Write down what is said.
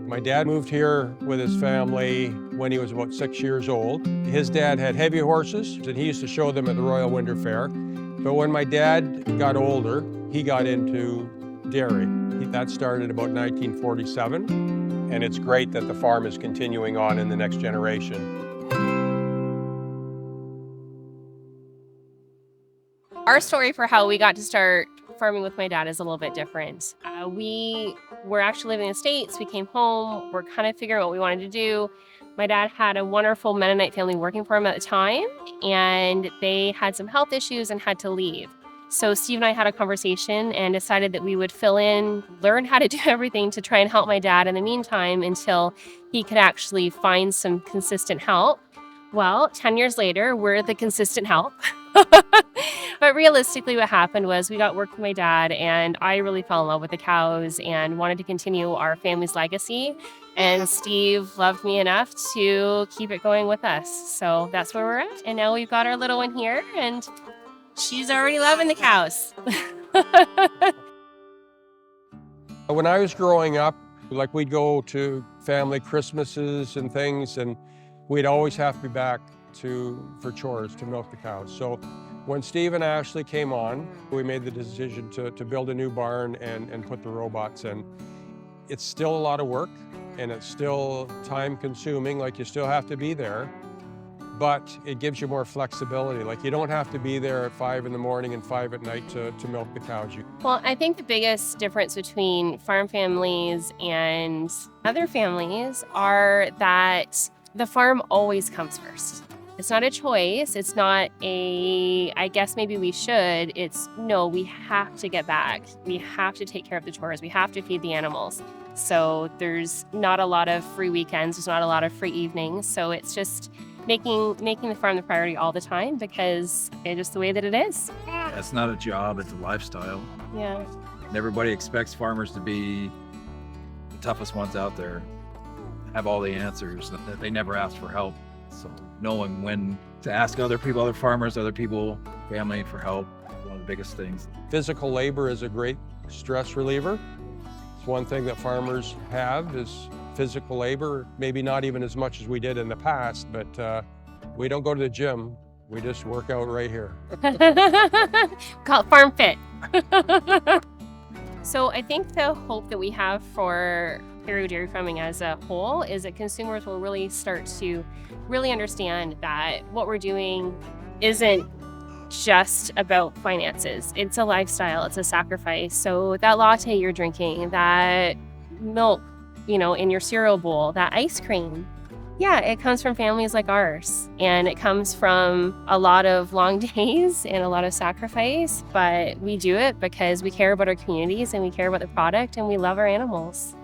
My dad moved here with his family when he was about 6 years old. His dad had heavy horses, and he used to show them at the Royal Winter Fair. But when my dad got older, he got into dairy. That started about 1947, and it's great that the farm is continuing on in the next generation. Our story for how we got to start farming with my dad is a little bit different. We were actually living in the States. We came home. We're kind of figuring out what we wanted to do. My dad had a wonderful Mennonite family working for him at the time, and they had some health issues and had to leave. So Steve and I had a conversation and decided that we would fill in, learn how to do everything to try and help my dad in the meantime until he could actually find some consistent help. Well, 10 years later, we're the consistent help. But realistically, what happened was we got work with my dad, and I really fell in love with the cows and wanted to continue our family's legacy. And Steve loved me enough to keep it going with us. So that's where we're at. And now we've got our little one here, and she's already loving the cows. When I was growing up, we'd go to family Christmases and things, and we'd always have to be back for chores to milk the cows. So when Steve and Ashley came on, we made the decision to build a new barn and put the robots in. It's still a lot of work, and it's still time consuming, you still have to be there, but it gives you more flexibility. You don't have to be there at 5 in the morning and 5 at night to milk the cows. Well, I think the biggest difference between farm families and other families are that the farm always comes first. It's not a choice. It's not I guess maybe we should. It's no, we have to get back. We have to take care of the chores. We have to feed the animals. So there's not a lot of free weekends. There's not a lot of free evenings. So it's just making the farm the priority all the time because it's just the way that it is. It's not a job, it's a lifestyle. Yeah. And everybody expects farmers to be the toughest ones out there, have all the answers, that they never ask for help. So knowing when to ask other people, other farmers, other people, family for help, one of the biggest things. Physical labor is a great stress reliever. It's one thing that farmers have is physical labor, maybe not even as much as we did in the past, but we don't go to the gym. We just work out right here. Call it Farm Fit. So I think the hope that we have for dairy farming as a whole is that consumers will really start to really understand that what we're doing isn't just about finances. It's a lifestyle, it's a sacrifice. So that latte you're drinking, that milk, in your cereal bowl, that ice cream, yeah, it comes from families like ours. And it comes from a lot of long days and a lot of sacrifice, but we do it because we care about our communities and we care about the product and we love our animals.